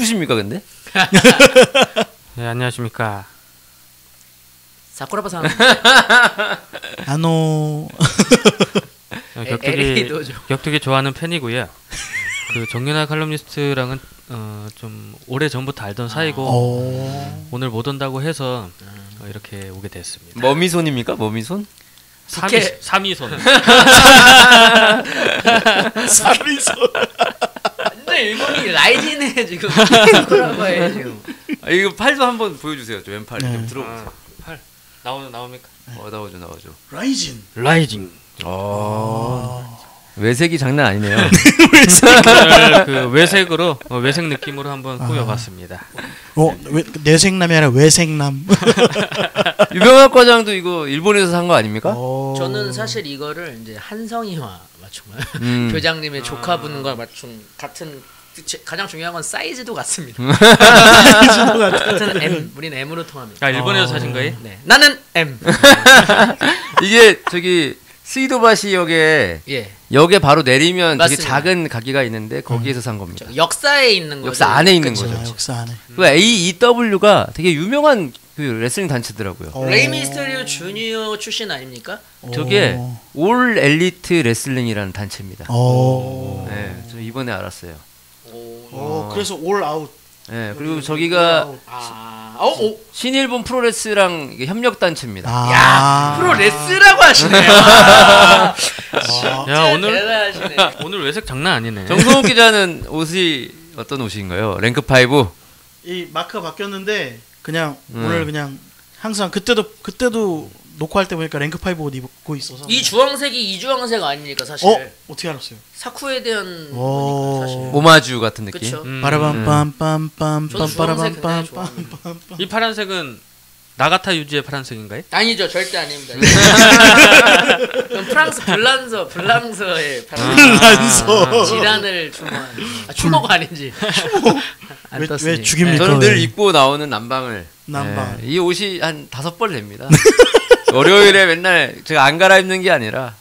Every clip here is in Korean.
누구십니까 근데? 네, 안녕하십니까. 사쿠라바 상. 격투기 좋아하는 팬이고요. 그 정윤아 칼럼니스트랑은 좀 오래 전부터 알던 사이고 오늘 못 온다고 해서 이렇게 오게 됐습니다. 머미손입니까? 머미손? 삼이손. 삼이손. 완전 일본이 라이진에 지금 뭐라고 해 지금. 이거 팔도 한번 보여주세요. 저 왼팔 좀 들어보세요. 팔 나옵니까? 나오죠. 라이징. 외색이 장난 아니네요. 그 외색으로 외색 느낌으로 한번 꾸며봤습니다. 내색남이 아니라 외색남. 유병학 과장도 이거 일본에서 산 거 아닙니까? 저는 사실 이거를 이제 한성이와 맞춤 교장님의 조카분과 맞춤 같은 가장 중요한 건 사이즈도 같습니다. 같은 M, 우린 M으로 통합니다. 아 일본에서 사신 거예요? 네, 나는 M. 이게 저기 스이도바시 역에 바로 내리면 되게 작은 가게가 있는데 거기에서 산 겁니다. 역사에 있는 거죠. 역사 안에 있는 거죠. 역사 안에. 그 AEW가 되게 유명한 그 레슬링 단체더라고요. 레이미스테리오 주니어 출신 아닙니까? 저게 올 엘리트 레슬링이라는 단체입니다. 네, 저 이번에 알았어요. 그래서 올 아웃. 네, 그리고 저기가 신일본 프로레스랑 협력 단체입니다. 야, 프로레스라고 하시네요. 야, 오늘 외색 장난 아니네. 정성욱 기자는 옷이 어떤 옷인가요? 랭크 5? 이 마크가 바뀌었는데 그냥 오늘 그냥 항상 그때도 녹화할 때 보니까 랭크 5 옷 입고 있어서. 이 주황색이 이 주황색 아닙니까 사실? 어떻게 알았어요? 사쿠에 대한 거니까 사실. 오마주 같은 느낌. 그쵸. 빠라밤빰빰빰빰빰빰빰빰. 이 파란색은 나가타 유지의 파란색인가요? 아니죠, 절대 아닙니다. 프랑스 블랑서의 블랑서 질환을 추모한 추모가 아닌지. 왜 죽입니까? 저는 늘 입고 나오는 남방. 네, 이 옷이 한 5벌 됩니다. 월요일에 맨날 제가 안 갈아입는 게 아니라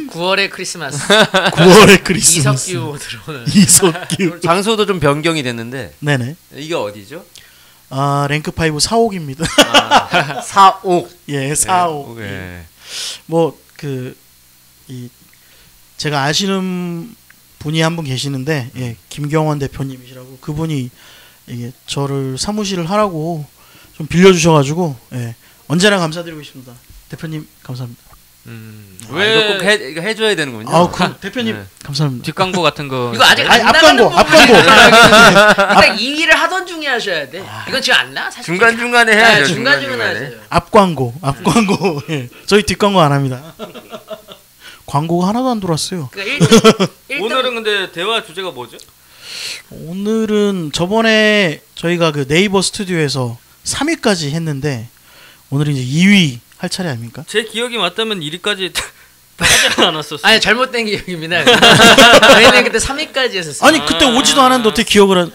9월의 크리스마스. 9월의 크리스마스. 이석규 들어오는. 이석규. 장소도 좀 변경이 됐는데. 네네. 이게 어디죠? 랭크 5 사옥입니다. 사옥. 예, 사옥. 네. 제가 아시는 분이 한 분 계시는데, 김경원 대표님이시라고 그분이 이게 저를 사무실을 하라고 좀 빌려주셔가지고, 언제나 감사드리고 있습니다. 대표님 감사합니다. 왜 이거 꼭 해줘야 되는군요. 대표님 감사합니다. 뒷광고 같은 거. 이거 아직 안 앞광고. 일단 2위를 하던 중에 하셔야 돼. 이건 지금 안 나? 사실 중간 중간에 해야죠. 중간중간에 하셔요. 앞광고. 저희 뒷광고 안 합니다. 광고가 하나도 안 들어왔어요. 그러니까 오늘은 근데 대화 주제가 뭐죠? 오늘은 저번에 저희가 그 네이버 스튜디오에서 3위까지 했는데 오늘은 이제 2위 할 차례 아닙니까? 제 기억이 맞다면 1위까지 하지 않았었어요. 아니 잘못된 기억입니다. 저희는 그때 3위까지 했었어요. 아니 그때 오지도 않았는데 어떻게 기억을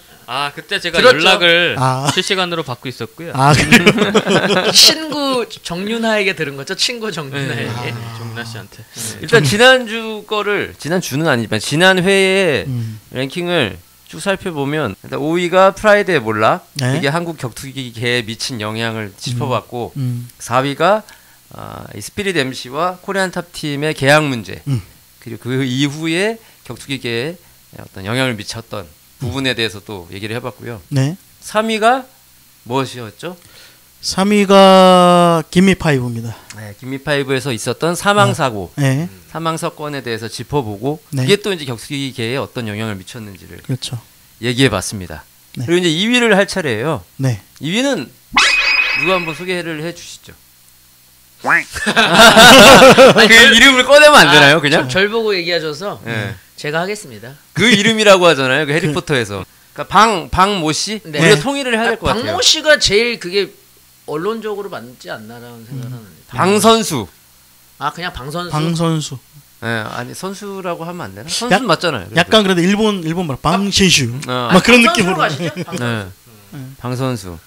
그때 제가 들었죠? 연락을 실시간으로 받고 있었고요. 그래요? 친구 정윤아에게 들은 거죠? 친구 정윤아에게. 정윤아 씨한테. 일단 지난주는 아니지만 지난 회에 랭킹을 쭉 살펴보면 일단 5위가 프라이드의 몰락. 이게 한국 격투기계에 미친 영향을 짚어봤고 4위가 이 스피릿 MC와 코리안 탑팀의 계약 문제. 그리고 그 이후에 격투기계에 어떤 영향을 미쳤던 부분에 대해서 또 얘기를 해봤고요. 네. 3위가 무엇이었죠? 3위가 김미5입니다. 네, 김미5에서 있었던 사망사고, 네. 사망사건에 대해서 짚어보고 네. 그게 또 이제 격투기계에 어떤 영향을 미쳤는지를 그렇죠. 얘기해봤습니다. 네. 그리고 이제 2위를 할 차례예요. 네. 2위는 누가 한번 소개를 해주시죠. 그 이름을 꺼내면 안 되나요, 그냥? 절 보고 얘기하셔서 네. 제가 하겠습니다. 그 이름이라고 하잖아요, 그 해리포터에서. 그러니까 방모 씨? 네. 우리가 통일을 해야 될 것 같아요. 박모 씨가 제일 그게 언론적으로 맞지 않나라는 생각을 하는데. 방선수. 그냥 방선수. 방선수. 네, 아니 선수라고 하면 안 되나? 선수 맞잖아요. 그래도. 약간 그래도 일본 말 방신슈. 막 그런 느낌으로. 가시죠? 네. 방선수.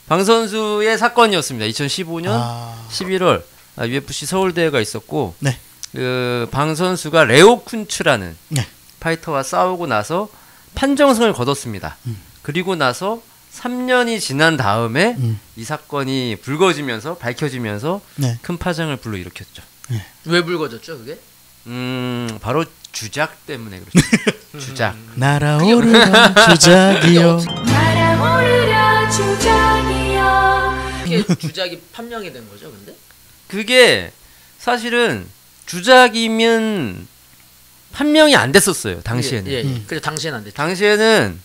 방선수의 사건이었습니다. 2015년 11월 UFC 서울대회가 있었고 네. 그 방선수가 레오 쿤츠라는 네. 파이터와 싸우고 나서 판정승을 거뒀습니다. 그리고 나서 3년이 지난 다음에 이 사건이 불거지면서 밝혀지면서 네. 큰 파장을 불러일으켰죠. 네. 왜 불거졌죠 그게? 바로 주작 때문에 그렇죠. 주작. 날아오르라 주작이요. 날아오르라 주작이요. 이게 주작이 판명이 된 거죠, 근데? 그게 사실은 주작이면 판명이 안 됐었어요. 당시에는. 예. 그래 당시에는 안 됐죠. 당시에는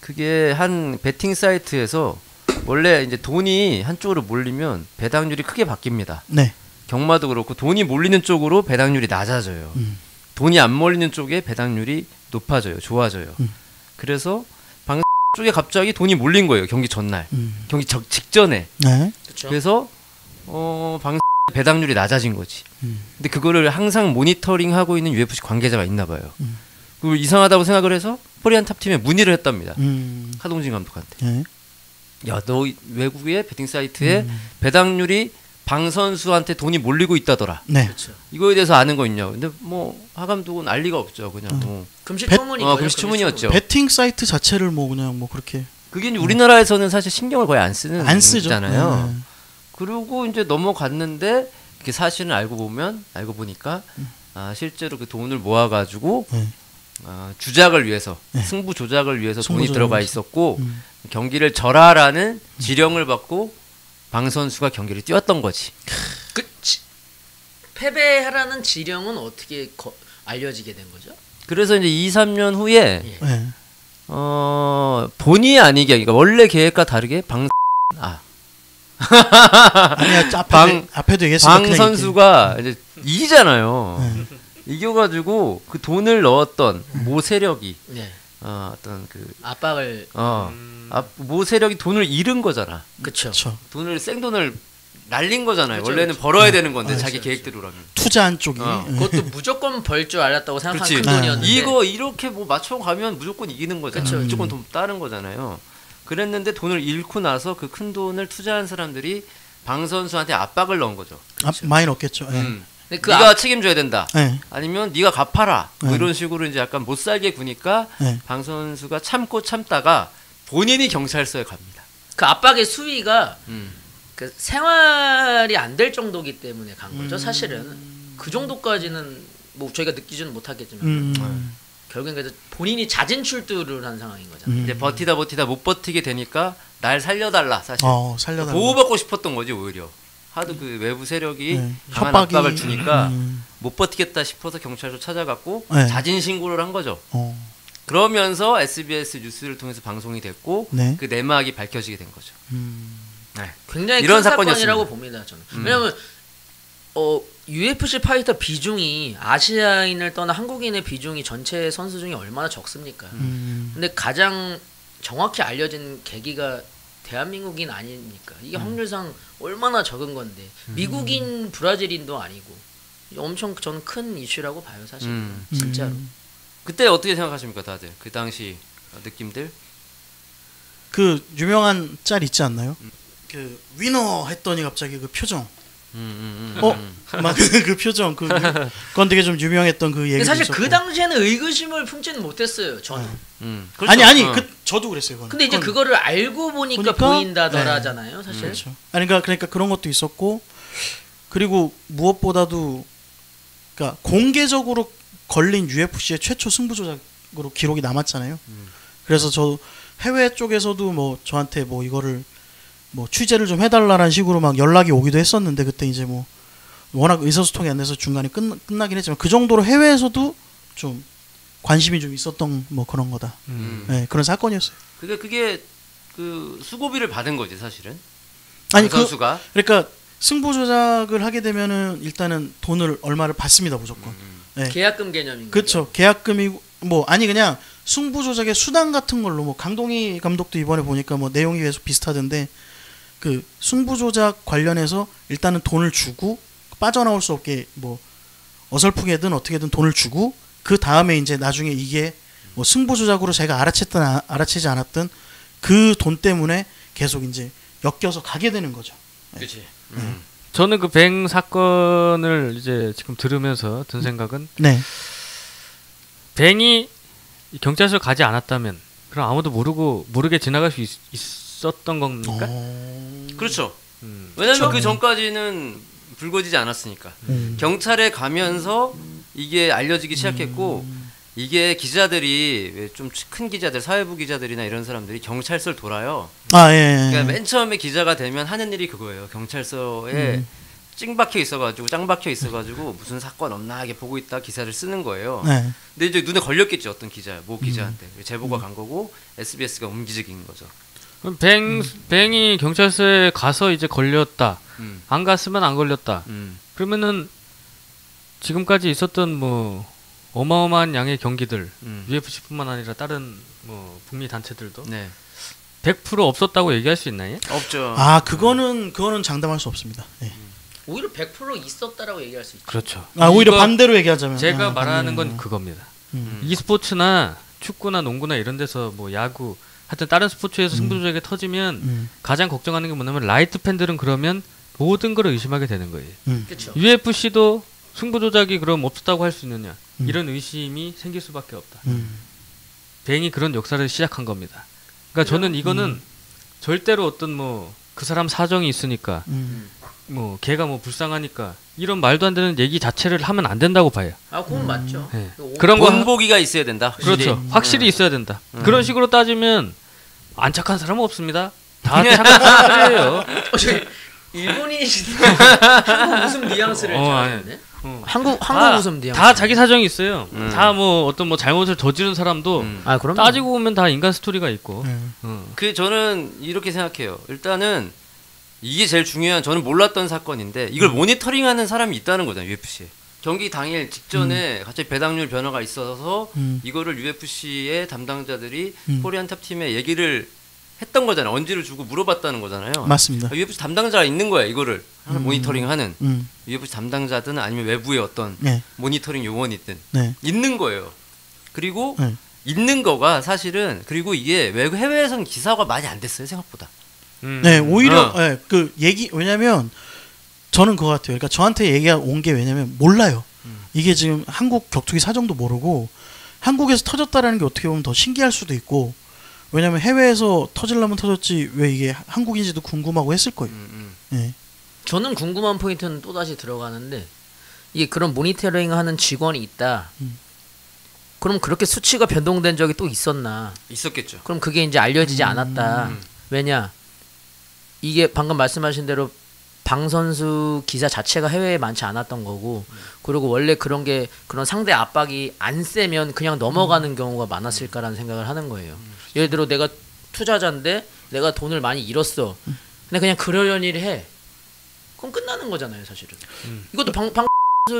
그게 한 베팅 사이트에서 원래 이제 돈이 한쪽으로 몰리면 배당률이 크게 바뀝니다. 네. 경마도 그렇고 돈이 몰리는 쪽으로 배당률이 낮아져요. 돈이 안 몰리는 쪽에 배당률이 높아져요. 좋아져요. 그래서 방 쪽에 갑자기 돈이 몰린 거예요. 경기 전날. 경기 직전에. 네. 그렇죠. 그래서 방 배당률이 낮아진 거지. 근데 그거를 항상 모니터링하고 있는 UFC 관계자가 있나 봐요. 그리고 이상하다고 생각을 해서 코리안 탑팀에 문의를 했답니다. 하동진 감독한테. 네. 야, 너 외국의 베팅 사이트에 배당률이 방 선수한테 돈이 몰리고 있다더라. 네. 그렇죠. 이거에 대해서 아는 거 있냐? 근데 뭐 하 감독은 알 리가 없죠. 그냥 뭐 금시초문인 거예요. 금시초문이었죠. 베팅 사이트 자체를 뭐 그냥 뭐 그렇게 그게 이제 우리나라에서는 사실 신경을 거의 안 쓰는 안 쓰죠. 잖아요. 그리고 이제 넘어갔는데 이렇게 사실은 알고 보니까 실제로 그 돈을 모아가지고 주작을 위해서 승부 조작을 위해서 돈이 들어가 있었고 경기를 절하라는 지령을 받고 방 선수가 경기를 뛰었던 거지. 패배하라는 지령은 어떻게 알려지게 된 거죠? 그래서 이제 2, 3년 후에 네. 본의 아니게 그러니까 원래 계획과 다르게 아니야 앞에도 얘기했으니까 방 선수가 이제 이기잖아요. 이겨가지고 그 돈을 넣었던 모 세력이 어떤 그 압박을 모 세력이 돈을 잃은 거잖아. 그렇죠. 돈을 생돈을 날린 거잖아요. 그쵸, 원래는 그쵸. 벌어야 되는 건데 자기 그쵸, 계획대로라면 투자한 쪽이 그것도 무조건 벌 줄 알았다고 생각한 그렇지. 큰 돈이었는데 이거 이렇게 뭐 맞춰가면 무조건 이기는 거잖아. 그쵸, 무조건 돈 따는 거잖아요. 그랬는데 돈을 잃고 나서 그 큰 돈을 투자한 사람들이 방 선수한테 압박을 넣은 거죠. 많이 넣겠죠. 근데 그 네가 책임져야 된다. 네. 아니면 네가 갚아라. 뭐 이런 식으로 이제 약간 못 살게 구니까 방 선수가 참다가 본인이 경찰서에 갑니다. 그 압박의 수위가 그 생활이 안 될 정도기 때문에 간 거죠. 사실은 그 정도까지는 뭐 저희가 느끼지는 못하겠지만 결국엔 그래서 본인이 자진 출두를 한 상황인 거잖아요. 이제 버티다 못 버티게 되니까 날 살려달라 사실. 살려달라. 보호받고 싶었던 거지 오히려. 하도 그 외부 세력이 강한 협박이 압박을 주니까 못 버티겠다 싶어서 경찰서 찾아갔고 자진 신고를 한 거죠. 그러면서 SBS 뉴스를 통해서 방송이 됐고 그 내막이 밝혀지게 된 거죠. 굉장히 이런 큰 사건이었습니다. 사건이라고 봅니다. 저는. 왜냐하면 UFC 파이터 비중이 아시아인을 떠나 한국인의 비중이 전체 선수 중에 얼마나 적습니까? 근데 가장 정확히 알려진 계기가 대한민국인 아닙니까? 이게 확률상 얼마나 적은 건데 미국인 브라질인도 아니고 엄청 저는 큰 이슈라고 봐요 사실. 진짜로. 그때 어떻게 생각하십니까 다들? 그 당시 느낌들? 그 유명한 짤 있지 않나요? 그 위너 했더니 갑자기 그 표정. 막 그 표정 그건 되게 좀 유명했던 그 얘기. 사실 그 당시에는 의구심을 품지는 못했어요. 저는. 그렇죠. 아니 저도 그랬어요. 그건. 근데 이제 그거를 알고 보니까 보인다더라잖아요. 사실. 그렇죠. 그러니까 그런 것도 있었고 그리고 무엇보다도 그러니까 공개적으로 걸린 UFC의 최초 승부 조작으로 기록이 남았잖아요. 그래서 저 해외 쪽에서도 뭐 저한테 뭐 이거를 뭐 취재를 좀 해달라는 식으로 막 연락이 오기도 했었는데 그때 이제 뭐 워낙 의사소통이 안 돼서 중간에 끝나긴 했지만 그 정도로 해외에서도 좀 관심이 좀 있었던 뭐 그런 거다. 네, 그런 사건이었어요. 그게 그 수고비를 받은 거지 사실은. 아니 선수가 그러니까 승부 조작을 하게 되면은 일단은 돈을 얼마를 받습니다 무조건. 네. 계약금 개념인 거죠. 그렇죠. 계약금이고 뭐 아니 그냥 승부 조작의 수단 같은 걸로 뭐 강동희 감독도 이번에 보니까 뭐 내용이 계속 비슷하던데 그 승부 조작 관련해서 일단은 돈을 주고 빠져나올 수 없게 뭐 어설프게든 어떻게든 돈을 주고 그 다음에 이제 나중에 이게 뭐 승부 조작으로 제가 알아채지 않았던 그 돈 때문에 계속 이제 엮여서 가게 되는 거죠. 그렇지. 저는 그 뱅 사건을 이제 지금 들으면서 든 생각은 네. 뱅이 경찰서 가지 않았다면 그럼 아무도 모르게 지나갈 수 있었던 겁니까? 그렇죠. 왜냐면 그 전까지는 불거지지 않았으니까. 경찰에 가면서 이게 알려지기 시작했고 이게 기자들이 왜 좀 큰 기자들, 사회부 기자들이나 이런 사람들이 경찰서를 돌아요. 아 예. 그러니까 맨 처음에 기자가 되면 하는 일이 그거예요. 경찰서에 찡 박혀 있어가지고 짱 박혀 있어가지고 무슨 사건 없나 하게 보고 있다 기사를 쓰는 거예요. 네. 근데 이제 눈에 걸렸겠지 어떤 기자, 모 기자한테 제보가 간 거고 SBS가 움직인 거죠. 그럼 뱅이 경찰서에 가서 이제 걸렸다. 안 갔으면 안 걸렸다. 그러면은 지금까지 있었던 뭐 어마어마한 양의 경기들, UFC뿐만 아니라 다른 뭐 북미 단체들도 네. 100% 없었다고 얘기할 수 있나요? 없죠. 아 그거는 장담할 수 없습니다. 예. 오히려 100% 있었다라고 얘기할 수 있죠. 그렇죠. 아 오히려 반대로 얘기하자면 제가 말하는 건 그겁니다. e스포츠나 축구나 농구나 이런 데서 뭐 야구 하여튼 다른 스포츠에서 승부조작이 터지면 가장 걱정하는 게 뭐냐면 라이트 팬들은 그러면 모든 걸 의심하게 되는 거예요. 그렇죠. UFC도 승부조작이 그럼 없었다고 할 수 있느냐 이런 의심이 생길 수밖에 없다. 뱅이 그런 역사를 시작한 겁니다. 그러니까 저는 이거는 절대로 어떤 뭐 그 사람 사정이 있으니까 뭐 걔가 뭐 불쌍하니까 이런 말도 안 되는 얘기 자체를 하면 안 된다고 봐요. 아, 그건 맞죠. 네. 그 그런 거 본보기가 있어야 된다. 그렇죠. 확실히 있어야 된다. 그런 식으로 따지면 안 착한 사람은 없습니다. 다 착한 사람들이에요. 저기 일본인이신데 한국 웃음 뉘앙스를 잘하는데? 한국 웃음 뉘앙스. 다 자기 사정이 있어요. 다 뭐 어떤 뭐 잘못을 저지른 사람도 아, 그럼 따지고 보면 다 인간 스토리가 있고. 그 저는 이렇게 생각해요. 일단은 이게 제일 중요한 저는 몰랐던 사건인데 이걸 모니터링하는 사람이 있다는 거잖아요. UFC에. 경기 당일 직전에 갑자기 배당률 변화가 있어서 이거를 UFC의 담당자들이 코리안 탑팀에 얘기를 했던 거잖아요. 언지를 주고 물어봤다는 거잖아요. 맞습니다. UFC 담당자가 있는 거야. 이거를 모니터링하는 UFC 담당자든 아니면 외부의 어떤 네. 모니터링 요원이든 네. 있는 거예요. 그리고 네. 있는 거가 사실은 그리고 이게 해외에서는 기사가 많이 안 됐어요. 생각보다. 네, 오히려 그 얘기 왜냐면 저는 그거 같아요. 그러니까 저한테 얘기가 온 게 왜냐면 몰라요. 이게 지금 한국 격투기 사정도 모르고 한국에서 터졌다라는 게 어떻게 보면 더 신기할 수도 있고 왜냐면 해외에서 터질라면 터졌지 왜 이게 한국인지도 궁금하고 했을 거예요. 네. 저는 궁금한 포인트는 또 다시 들어가는데 이게 그런 모니터링하는 직원이 있다. 그럼 그렇게 수치가 변동된 적이 또 있었나? 있었겠죠. 그럼 그게 이제 알려지지 않았다. 왜냐? 이게 방금 말씀하신 대로 방 선수 기사 자체가 해외에 많지 않았던 거고 그리고 원래 그런 상대 압박이 안 세면 그냥 넘어가는 경우가 많았을까라는 생각을 하는 거예요. 예를 들어 내가 투자자인데 내가 돈을 많이 잃었어. 근데 그냥 그러려니 해. 그럼 끝나는 거잖아요, 사실은. 이것도 방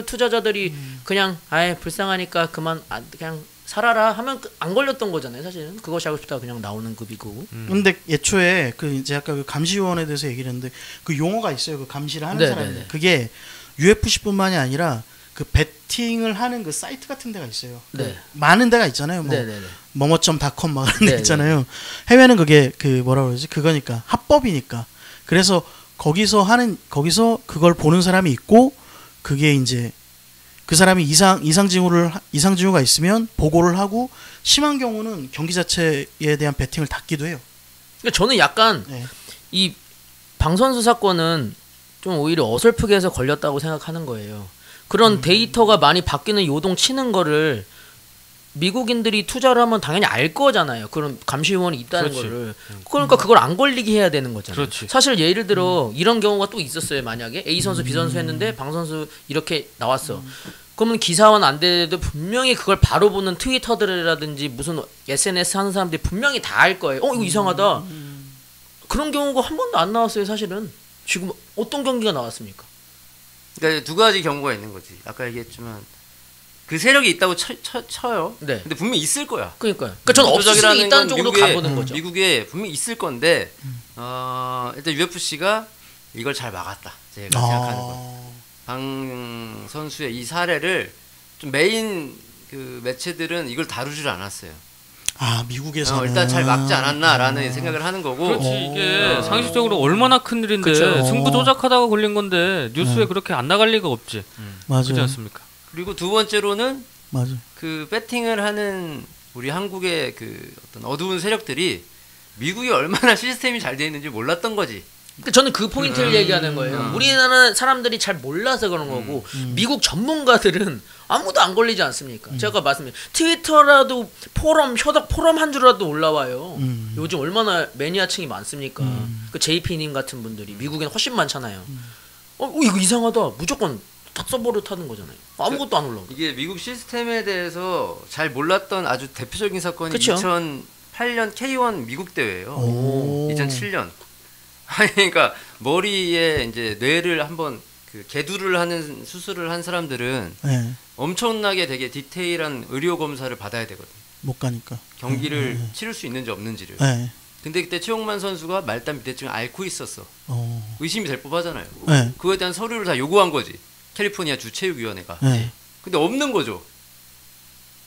투자자들이 그냥 아예 불쌍하니까 그냥 살아라 하면 안 걸렸던 거잖아요, 사실은. 그것이 하고 싶다가 그냥 나오는 급이고. 근데 애초에 그 이제 아까 그 감시위원에 대해서 얘기를 했는데 그 용어가 있어요. 그 감시를 하는 사람들. 그게 UFC뿐만이 아니라 그 베팅을 하는 그 사이트 같은 데가 있어요. 네. 많은 데가 있잖아요. 뭐 뭐뭐.com 막 이런 데 있잖아요. 해외는 그게 그 뭐라 그러지? 그거니까 합법이니까. 그래서 거기서 그걸 보는 사람이 있고 그게 이제 그 사람이 이상 징후가 있으면 보고를 하고 심한 경우는 경기 자체에 대한 베팅을 닫기도 해요. 그러니까 저는 약간 이 방선수 사건은 좀 오히려 어설프게 해서 걸렸다고 생각하는 거예요. 그런 데이터가 많이 바뀌는 요동 치는 거를 미국인들이 투자를 하면 당연히 알 거잖아요. 그런 감시위원이 있다는 거를. 그러니까 그걸 안 걸리게 해야 되는 거잖아요. 그렇지. 사실 예를 들어 이런 경우가 또 있었어요. 만약에 A 선수, B 선수 했는데 방 선수 이렇게 나왔어. 그러면 기사화는 안 돼도 분명히 그걸 바로 보는 트위터들이라든지 무슨 SNS 하는 사람들이 분명히 다 알 거예요. 이거 이상하다. 그런 경우가 한 번도 안 나왔어요. 사실은. 지금 어떤 경기가 나왔습니까? 그러니까 두 가지 경우가 있는 거지. 아까 얘기했지만 그 세력이 있다고 쳐요. 네. 근데 분명히 있을 거야. 그러니까요. 그러니까 저는 없을 수 있다는 쪽으로 가보는 거죠. 미국에 분명히 있을 건데 일단 UFC가 이걸 잘 막았다. 제가 생각하는 거. 방 선수의 이 사례를 좀 메인 그 매체들은 이걸 다루질 않았어요. 아 미국에서는 일단 잘 막지 않았나라는 생각을 하는 거고. 그렇지 이게 상식적으로 얼마나 큰 일인데 승부 조작하다가 걸린 건데 뉴스에 그렇게 안 나갈 리가 없지. 맞아요. 그렇지 않습니까? 그리고 두 번째로는 맞아. 그 배팅을 하는 우리 한국의 그 어떤 어두운 세력들이 미국이 얼마나 시스템이 잘 돼 있는지 몰랐던 거지. 저는 그 포인트를 얘기하는 거예요. 우리나라 사람들이 잘 몰라서 그런 거고 미국 전문가들은 아무도 안 걸리지 않습니까? 제가 말씀드린 트위터라도 포럼 효덕 포럼 한 줄라도 올라와요. 요즘 얼마나 매니아층이 많습니까? 그 JP님 같은 분들이 미국엔 훨씬 많잖아요. 이거 이상하다. 무조건 다 서버를 타는 거잖아요. 아무것도 안 올라오고. 이게 미국 시스템에 대해서 잘 몰랐던 아주 대표적인 사건이 그쵸? 2008년 K1 미국 대회예요. 2007년. 아니 그러니까 머리에 이제 뇌를 한번 그 개두를 하는 수술을 한 사람들은 네. 엄청나게 되게 디테일한 의료 검사를 받아야 되거든. 못 가니까. 경기를 치를 수 있는지 없는지를. 네. 근데 그때 최용만 선수가 말단 비대증을 앓고 있었어. 의심이 될 법하잖아요. 네. 그거에 대한 서류를 다 요구한 거지. 캘리포니아 주체육위원회가. 네. 근데 없는 거죠.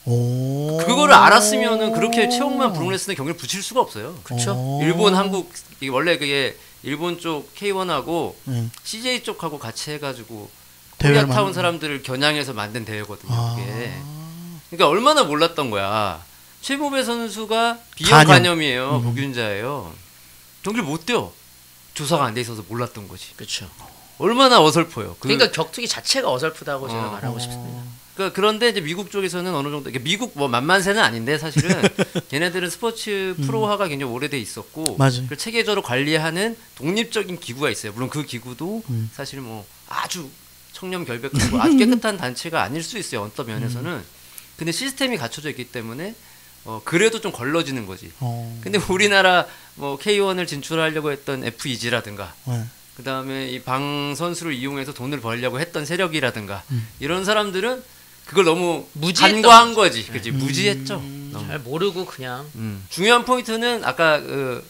오. 그거를 알았으면은 그렇게 최용만 브룩레슨의 경기를 붙일 수가 없어요. 그쵸? 일본, 한국 이게 원래 그게 일본 쪽 K1하고 네. CJ 쪽하고 같이 해가지고 대회를 코리아타운 만든- 사람들을 겨냥해서 만든 대회거든요. 아. 그게. 그러니까 얼마나 몰랐던 거야. 최무배 선수가 비형 간염. 간염이에요. 복균자예요. 경기를 못 뛰어. 조사가 안 돼 있어서 몰랐던 거지. 그렇죠. 얼마나 어설퍼요. 그러니까 격투기 자체가 어설프다고 제가 말하고 싶습니다. 그러니까 그런데 이제 미국 쪽에서는 어느 정도 미국 뭐 만만세는 아닌데 사실은 걔네들은 스포츠 프로화가 굉장히 오래돼 있었고 맞아요. 그걸 체계적으로 관리하는 독립적인 기구가 있어요. 물론 그 기구도 사실 뭐 아주 청렴 결백하고 아주 깨끗한 단체가 아닐 수 있어요. 어떤 면에서는. 근데 시스템이 갖춰져 있기 때문에 그래도 좀 걸러지는 거지. 근데 우리나라 뭐 K1을 진출하려고 했던 FEG라든가 네. 그 다음에 이 방 선수를 이용해서 돈을 벌려고 했던 세력이라든가 이런 사람들은 그걸 너무 무지했던 간과한 거지. 그치? 무지했죠. 너무. 잘 모르고 그냥 중요한 포인트는 아까 그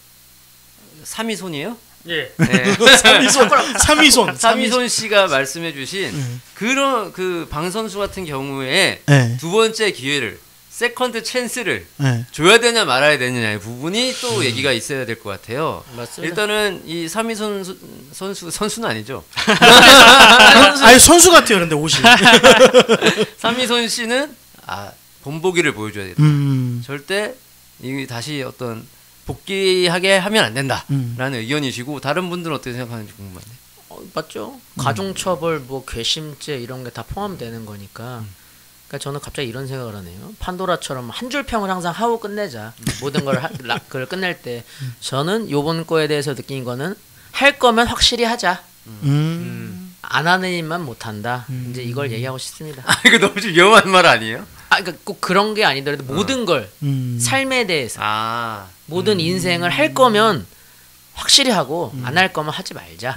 삼이손이에요? 예. 네. 삼이손. 삼이손 씨가 말씀해주신 그런 그 방 선수 같은 경우에 네. 두 번째 기회를 세컨드 찬스를 네. 줘야 되냐 말아야 되느냐의 부분이 또 얘기가 있어야 될 것 같아요. 맞습니다. 일단은 이 삼이손 선수는 아니죠. 아니 선수 같아요. 근데 옷이. 삼이손 씨는 본보기를 보여줘야 된다. 절대 이 다시 어떤 복귀하게 하면 안 된다라는 의견이시고 다른 분들은 어떻게 생각하는지 궁금한데. 맞죠? 가중처벌, 뭐 괘씸죄 이런 게 다 포함되는 거니까. 그러니까 저는 갑자기 이런 생각을 하네요. 판도라처럼 한 줄 평을 항상 하고 끝내자. 모든 걸 그걸 끝낼 때 저는 요번 거에 대해서 느낀 거는 할 거면 확실히 하자. 안 하는 일만 못 한다. 이제 이걸 얘기하고 싶습니다. 이거 너무 좀 위험한 말 아니에요? 그러니까 꼭 그런 게 아니더라도 모든 걸 삶에 대해서 모든 인생을 할 거면 확실히 하고 안 할 거면 하지 말자.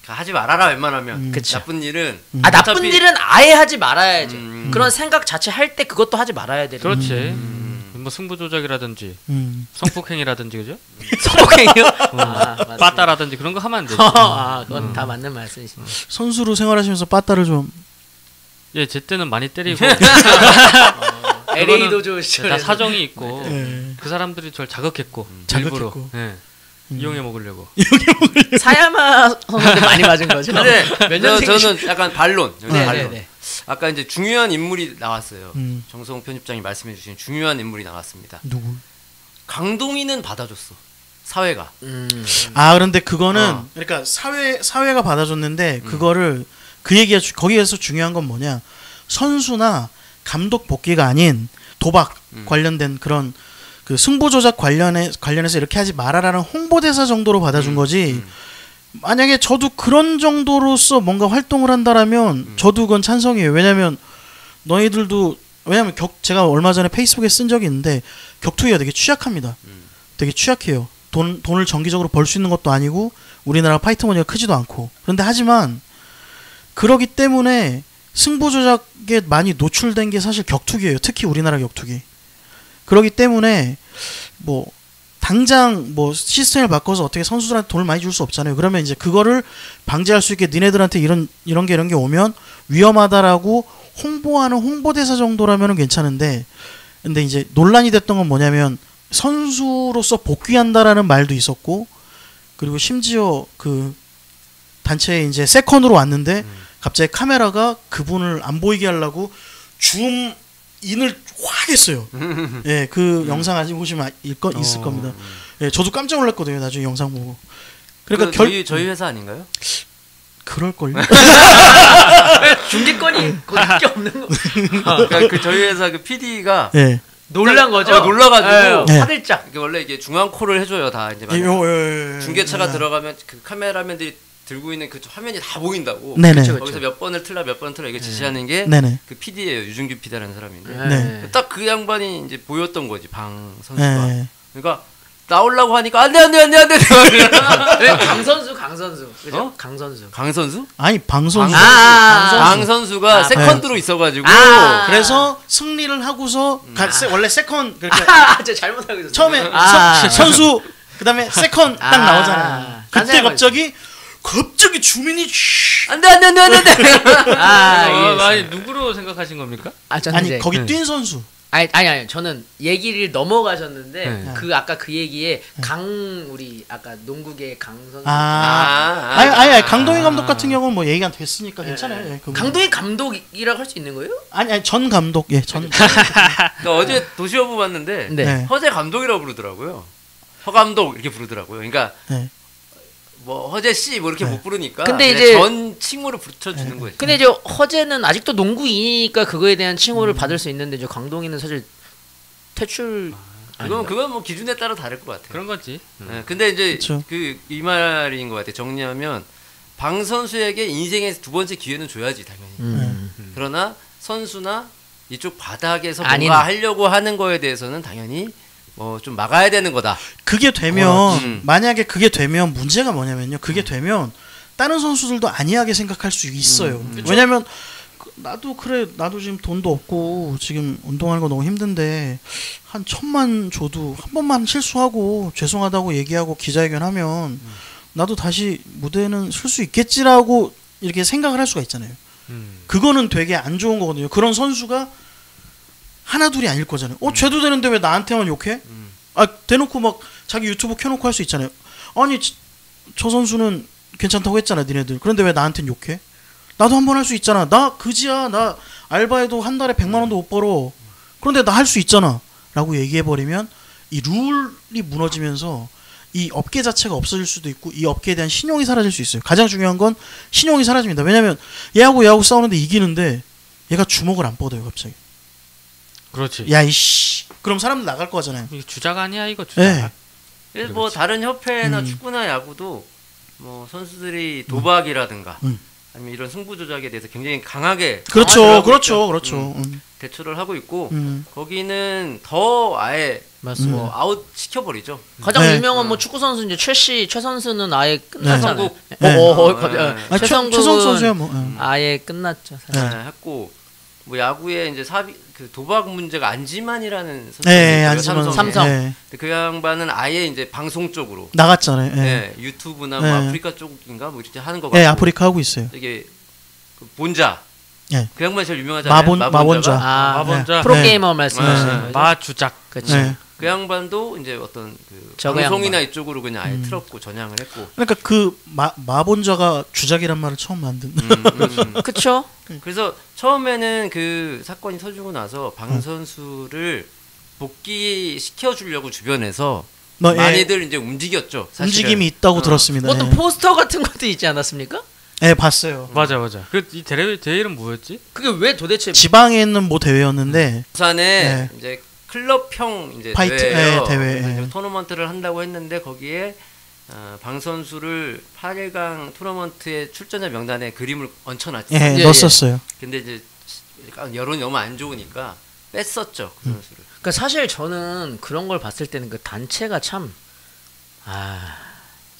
하지 말아라 웬만하면. 그쵸. 나쁜 일은 나쁜 일은 아예 하지 말아야지. 그런 생각 자체 할 때 그것도 하지 말아야 되는. 그렇지. 뭐 승부 조작이라든지 성폭행이라든지 그죠? 성폭행이요? 맞습니다. 빠따라든지 그런 거 하면 안 되지. 그건 다 맞는 말씀이십니다. 선수로 생활하시면서 빠따를 좀. 예, 제 때는 많이 때리고 LA 도조 시절에 다 사정이 있고 네. 그 사람들이 저를 자극했고 일부러 자극했고. 예, 이용해 먹으려고. 사야마 선수한테 많이 맞은 거죠. 근데 몇년 저는 약간 반론. 반론. 네. 아까 이제 중요한 인물이 나왔어요. 정성호 편집장이 말씀해주신 중요한 인물이 나왔습니다. 누구? 강동희는 받아줬어. 사회가. 그런데 그거는 그러니까 사회가 받아줬는데 그거를 그 얘기가 거기에서 중요한 건 뭐냐? 선수나 감독 복귀가 아닌 도박 관련된 그런 그 승부 조작 관련해서 이렇게 하지 말아라는 홍보대사 정도로 받아준 거지. 만약에 저도 그런 정도로서 뭔가 활동을 한다라면 저도 그건 찬성이에요. 왜냐면 제가 얼마 전에 페이스북에 쓴 적이 있는데 격투기가 되게 취약합니다. 되게 취약해요. 돈을 정기적으로 벌 수 있는 것도 아니고 우리나라 파이터 머니가 크지도 않고. 그런데 하지만 그러기 때문에 승부 조작에 많이 노출된 게 사실 격투기예요. 특히 우리나라 격투기. 그러기 때문에 뭐 당장 뭐 시스템을 바꿔서 어떻게 선수들한테 돈을 많이 줄 수 없잖아요. 그러면 이제 그거를 방지할 수 있게 니네들한테 이런 게 오면 위험하다라고 홍보하는 홍보대사 정도라면은 괜찮은데, 근데 이제 논란이 됐던 건 뭐냐면 선수로서 복귀한다라는 말도 있었고, 그리고 심지어 그 단체에 이제 세컨으로 왔는데 갑자기 카메라가 그분을 안 보이게 하려고 인을 확 했어요. 예, 그 영상 아직 보시면 있을 겁니다. 예, 저도 깜짝 놀랐거든요. 나중에 영상 보고. 그러니까 저희 회사 아닌가요? 그럴 걸요. 중계권이 거기 없는 거. 그러니까 그 저희 회사 그 PD가 예. 놀란 거죠. 놀라가지고 네. 화들짝. 이게 원래 이게 중앙 콜을 해줘요 다 이제 중계차가 들어가면 그 카메라맨들이 들고 있는 그 화면이 다 보인다고. 네네. 거기서 몇 번을 틀라 이게 지시하는 게 그 PD예요. 유준규 PD라는 사람인데. 네. 딱 그 양반이 이제 보였던 거지 방 선수가. 그러니까 나오려고 하니까 안돼. 강 선수. 그죠? 강 선수. 아니 방 선수. 방 선수가 세컨드로 있어가지고. 그래서 승리를 하고서 원래 세컨 그렇게. 제가 잘못 알고 있었어요. 처음에 선수 그다음에 세컨 딱 나오잖아요. 그때 갑자기 주민이 안돼. 아니 누구로 생각하신 겁니까? 아니 거기 뛴 선수. 아니 저는 얘기를 넘어가셨는데 그 아까 그 얘기에 우리 아까 농구계 강 선수. 아니 강동희 감독 같은 경우는 뭐 얘기가 됐으니까 괜찮아요. 예, 강동희 감독이라고 할 수 있는 거예요? 아니 전 감독 전. 그러니까 어제 도시어부 봤는데 네. 허재 감독이라고 부르더라고요. 허 감독 이렇게 부르더라고요. 그러니까 뭐 허재 씨 뭐 이렇게 못 부르니까 근데 이제 전 칭호를 붙여주는 거예요. 근데 이제 허재는 아직도 농구인이니까 그거에 대한 칭호를 받을 수 있는데 이제 강동희는 사실 퇴출. 그건 뭐 기준에 따라 다를 것 같아요. 그런 거지. 네, 근데 이제 이 말인 것 같아요. 정리하면 방 선수에게 인생의 두 번째 기회는 줘야지 당연히. 그러나 선수나 이쪽 바닥에서 뭔가 하려고 하는 거에 대해서는 당연히 뭐 좀 막아야 되는 거다. 그게 되면 만약에 그게 되면 문제가 뭐냐면요. 그게 되면 다른 선수들도 안이하게 생각할 수 있어요. 왜냐면 나도 지금 돈도 없고 지금 운동하는 거 너무 힘든데 한 1,000만 줘도 한 번만 실수하고 죄송하다고 얘기하고 기자회견하면 나도 다시 무대에는 설 수 있겠지라고 이렇게 생각을 할 수가 있잖아요. 그거는 되게 안 좋은 거거든요. 그런 선수가 하나 둘이 아닐 거잖아요. 쟤도 되는데 왜 나한테만 욕해? 대놓고 막 자기 유튜브 켜놓고 할 수 있잖아요. 아니 저 선수는 괜찮다고 했잖아 니네들. 그런데 왜 나한테는 욕해? 나도 한번 할 수 있잖아. 나 그지야. 나 알바해도 한 달에 100만 원도 못 벌어. 그런데 나 할 수 있잖아 라고 얘기해버리면 이 룰이 무너지면서 이 업계 자체가 없어질 수도 있고 이 업계에 대한 신용이 사라질 수 있어요. 가장 중요한 건 신용이 사라집니다. 왜냐면 얘하고 싸우는데 이기는데 얘가 주먹을 안 뻗어요 갑자기. 그렇지. 야 이씨. 그럼 사람들 나갈 거잖아요. 이거 주작 아니야 이거 주작. 네. 뭐 다른 협회나 축구나 야구도 뭐 선수들이 도박이라든가 아니면 이런 승부 조작에 대해서 굉장히 강하게 그렇죠. 대처를 하고 있고 거기는 더 아예 뭐 아웃 시켜버리죠. 가장 유명한 뭐 축구 선수 이제 최 선수는 아예 끝났잖아요. 최성국 선수야 뭐. 아예 끝났죠. 했고 뭐 야구에 이제 그 도박 문제가 안지만이라는 선수, 삼성. 그 양반은 아예 이제 방송 쪽으로 나갔잖아요. 유튜브나 뭐 아프리카 쪽인가 뭐 이렇게 하는 거 같고. 아프리카 하고 있어요. 이게 그 본자. 그 양반이 제일 유명하잖아요. 마본자. 프로게이머 말씀하시는 마주작. 그렇죠. 그 양반도 이제 어떤 그 방송이나 이쪽으로 그냥 아예 틀었고 전향을 했고. 그러니까 그 마본자가 주작이란 말을 처음 만든. 그렇죠. 그래서 처음에는 그 사건이 터지고 나서 방 선수를 복귀시켜 주려고 주변에서 많이들 이제 움직였죠. 사실은. 움직임이 있다고 들었습니다. 어떤 포스터 같은 것도 있지 않았습니까? 네, 봤어요. 맞아. 이 대회 이름 뭐였지? 그게 왜 도대체 지방에 있는 뭐 대회였는데 부산에 이제 클럽형 이제 파이트 대회 토너먼트를 한다고 했는데 거기에 방 선수를 8강 토너먼트의 출전자 명단에 그림을 얹혀놨죠. 넣었었어요. 근데 이제 여론이 너무 안 좋으니까 뺐었죠 그 선수를. 그러니까 사실 저는 그런 걸 봤을 때는 그 단체가 참